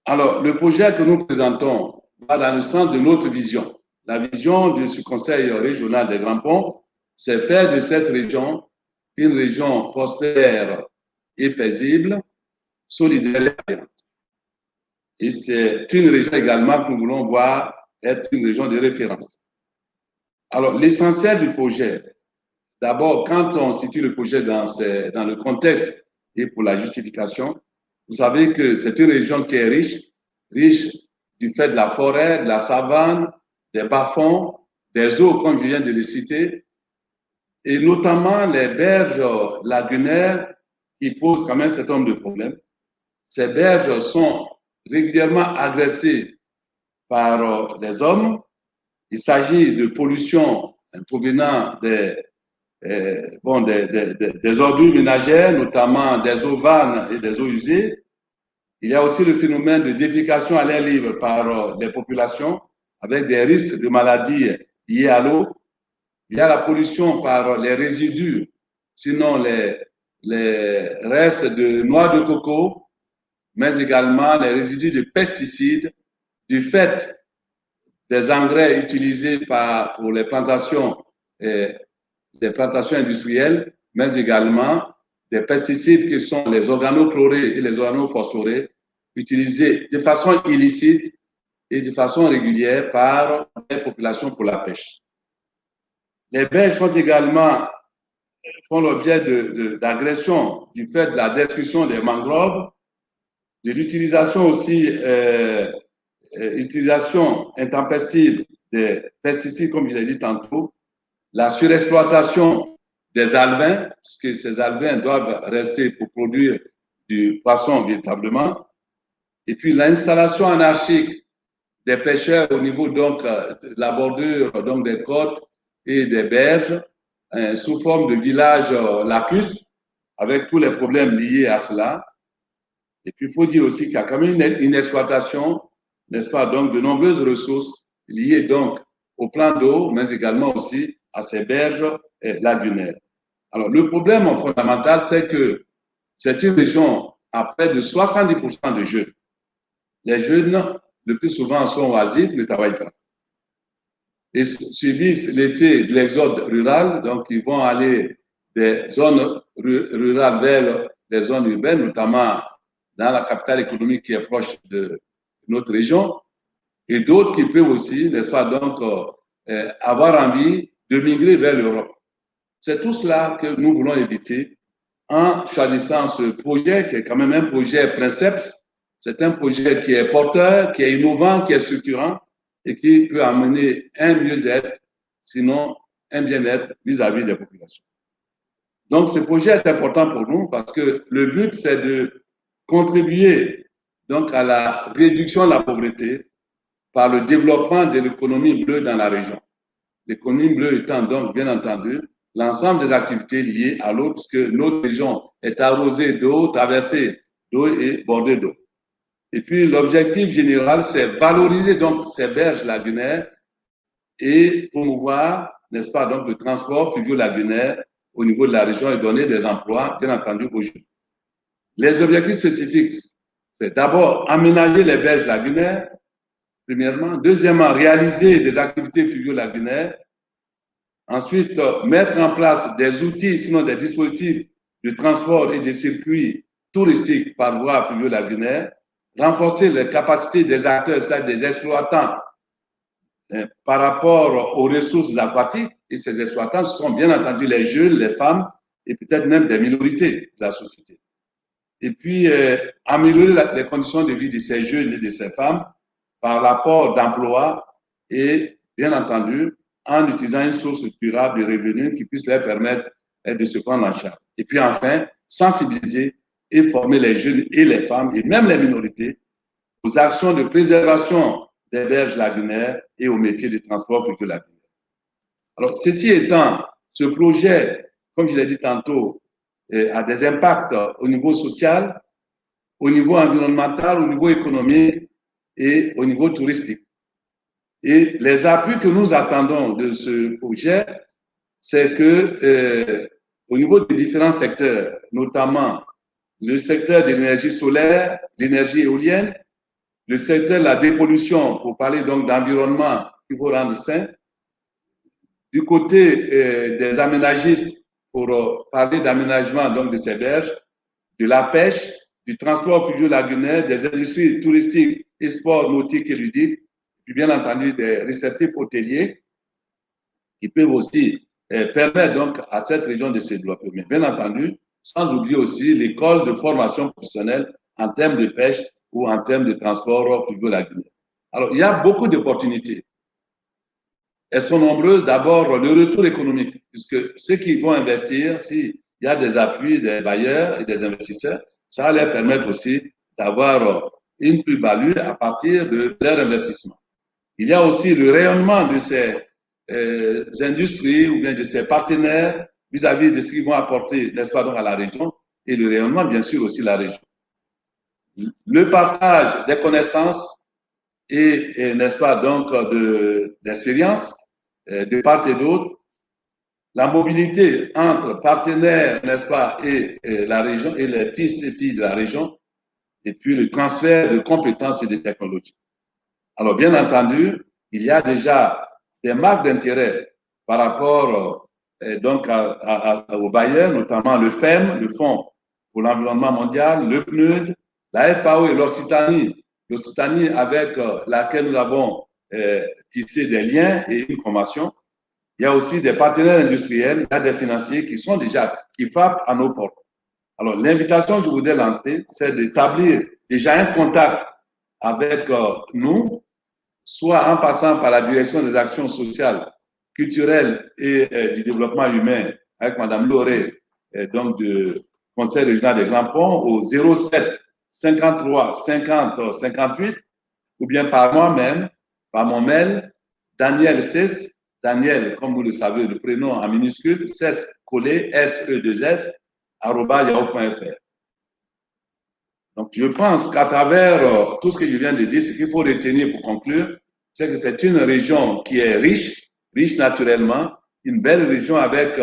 Alors, le projet que nous présentons va dans le sens de notre vision. La vision de ce conseil régional des Grands Ponts, c'est faire de cette région une région prospère et paisible, solidaire et accueillante. Et c'est une région également que nous voulons voir être une région de référence. Alors, l'essentiel du projet, d'abord, quand on situe le projet dans le contexte et pour la justification, vous savez que c'est une région qui est riche du fait de la forêt, de la savane, des bas-fonds, des eaux, comme je viens de les citer, et notamment les berges lagunaires qui posent quand même un certain nombre de problèmes. Ces berges sont régulièrement agressées par les hommes. Il s'agit de pollution provenant des ordures ménagères, notamment des eaux vannes et des eaux usées. Il y a aussi le phénomène de défécation à l'air libre par les populations, avec des risques de maladies liées à l'eau. Il y a la pollution par les résidus, sinon les restes de noix de coco, mais également les résidus de pesticides, du fait des engrais utilisés pour les plantations industrielles, mais également des pesticides qui sont les organochlorés et les organophosphorés, utilisés de façon illicite et de façon régulière par les populations pour la pêche. Les berges font l'objet d'agressions du fait de la destruction des mangroves, de l'utilisation aussi, utilisation intempestive des pesticides, comme je l'ai dit tantôt, la surexploitation des alevins, puisque ces alevins doivent rester pour produire du poisson véritablement, et puis l'installation anarchique des pêcheurs au niveau donc de la bordure donc des côtes et des berges sous forme de villages lacustres avec tous les problèmes liés à cela. Et puis il faut dire aussi qu'il y a quand même une exploitation, n'est-ce pas, donc de nombreuses ressources liées donc au plan d'eau, mais également aussi à ces berges lagunaires. Alors le problème fondamental, c'est que c'est une région à près de 70% de jeunes. Les jeunes, le plus souvent, sont oisifs, ne travaillent pas. Et subissent l'effet de l'exode rural, donc ils vont aller des zones rurales vers les zones urbaines, notamment dans la capitale économique qui est proche de notre région, et d'autres qui peuvent aussi, n'est-ce pas, donc, avoir envie de migrer vers l'Europe. C'est tout cela que nous voulons éviter en choisissant ce projet qui est quand même un projet Princeps. C'est un projet qui est porteur, qui est innovant, qui est structurant et qui peut amener un mieux-être, sinon un bien-être vis-à-vis des populations. Donc, ce projet est important pour nous parce que le but, c'est de contribuer donc à la réduction de la pauvreté par le développement de l'économie bleue dans la région. L'économie bleue étant donc, bien entendu, l'ensemble des activités liées à l'eau, puisque notre région est arrosée d'eau, traversée d'eau et bordée d'eau. Et puis, l'objectif général, c'est valoriser donc ces berges lagunaires et promouvoir, n'est-ce pas, donc le transport fluvio-lagunaire au niveau de la région et donner des emplois, bien entendu, aux jeunes. Les objectifs spécifiques, c'est d'abord aménager les berges lagunaires, premièrement. Deuxièmement, réaliser des activités fluvio-lagunaires. Ensuite, mettre en place des outils, sinon des dispositifs de transport et de circuits touristiques par voie fluvio-lagunaire. Renforcer les capacités des acteurs, c'est-à-dire des exploitants, par rapport aux ressources aquatiques. Et ces exploitants sont bien entendu les jeunes, les femmes et peut-être même des minorités de la société. Et puis, améliorer les conditions de vie de ces jeunes et de ces femmes par l'apport d'emplois et, bien entendu, en utilisant une source durable de revenus qui puisse leur permettre de se prendre en charge. Et puis, enfin, sensibiliser et former les jeunes et les femmes et même les minorités aux actions de préservation des berges lagunaires et aux métiers de transport fluvio-lagunaire. Alors, ceci étant, ce projet, comme je l'ai dit tantôt, a des impacts au niveau social, au niveau environnemental, au niveau économique et au niveau touristique. Et les appuis que nous attendons de ce projet, c'est que au niveau des différents secteurs, notamment le secteur de l'énergie solaire, l'énergie éolienne, le secteur de la dépollution, pour parler donc d'environnement qu'il faut rendre sain, du côté des aménagistes, pour parler d'aménagement donc de ces berges, de la pêche, du transport fluvio-lagunaire, des industries touristiques et sports nautiques et ludiques, puis bien entendu des réceptifs hôteliers qui peuvent aussi permettre donc à cette région de se développer. Mais bien entendu, sans oublier aussi l'école de formation professionnelle en termes de pêche ou en termes de transport fluvio-lagunaire. Alors, il y a beaucoup d'opportunités. Elles sont nombreuses. D'abord, le retour économique, puisque ceux qui vont investir, s'il y a des appuis des bailleurs et des investisseurs, ça va leur permettre aussi d'avoir une plus-value à partir de leur investissement. Il y a aussi le rayonnement de ces industries ou bien de ces partenaires vis-à-vis de ce qu'ils vont apporter, n'est-ce pas, donc à la région, et le rayonnement, bien sûr, aussi la région. Le partage des connaissances et n'est-ce pas, donc, d'expérience de part et d'autre, la mobilité entre partenaires, n'est-ce pas, et la région, et les fils et filles de la région, et puis le transfert de compétences et de technologies. Alors, bien entendu, il y a déjà des marques d'intérêt par rapport donc aux bailleurs, notamment le FEM, le Fonds pour l'environnement mondial, le PNUD, la FAO et l'Occitanie avec laquelle nous avons tissé des liens et une formation. Il y a aussi des partenaires industriels, il y a des financiers qui frappent à nos portes. Alors, l'invitation que je voudrais lancer, c'est d'établir déjà un contact avec nous, soit en passant par la direction des actions sociales culturel et du développement humain avec Madame Lauré, donc du Conseil régional des Grands Ponts, au 07 53 50 58, ou bien par moi-même, par mon mail, Daniel Cess, Daniel, comme vous le savez, le prénom en minuscule, Cess collé, S-E-2-S, @yahoo.fr. Donc, je pense qu'à travers tout ce que je viens de dire, ce qu'il faut retenir pour conclure, c'est que c'est une région qui est riche, riche naturellement, une belle région avec,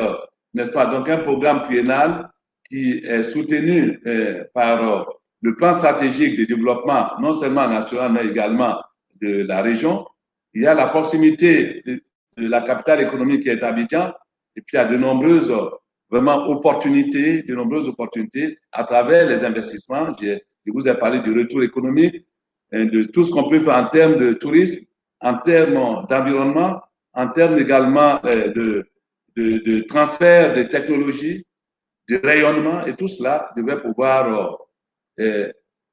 n'est-ce pas, donc un programme triennal qui est soutenu par le plan stratégique de développement, non seulement national, mais également de la région. Il y a la proximité de la capitale économique qui est Abidjan, et puis il y a de nombreuses vraiment opportunités, de nombreuses opportunités à travers les investissements. Je vous ai parlé du retour économique, de tout ce qu'on peut faire en termes de tourisme, en termes d'environnement, en termes également de transfert de technologies, de rayonnement, et tout cela devait pouvoir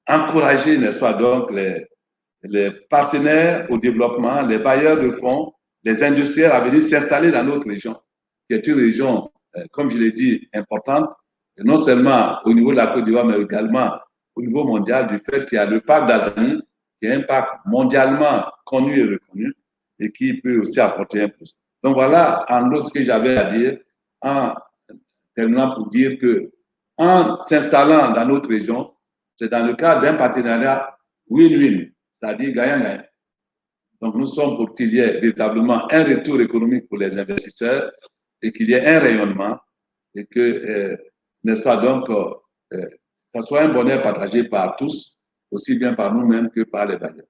encourager, n'est-ce pas, donc les partenaires au développement, les bailleurs de fonds, les industriels à venir s'installer dans notre région, qui est une région, comme je l'ai dit, importante, et non seulement au niveau de la Côte d'Ivoire, mais également au niveau mondial, du fait qu'il y a le parc d'Azani, qui est un parc mondialement connu et reconnu, et qui peut aussi apporter un plus. Donc voilà, en gros, ce que j'avais à dire, en terminant pour dire que en s'installant dans notre région, c'est dans le cadre d'un partenariat win-win, c'est-à-dire gagnant-gagnant. Donc, nous sommes pour qu'il y ait véritablement un retour économique pour les investisseurs et qu'il y ait un rayonnement et que, n'est-ce pas, donc, ça soit un bonheur partagé par tous, aussi bien par nous-mêmes que par les bailleurs.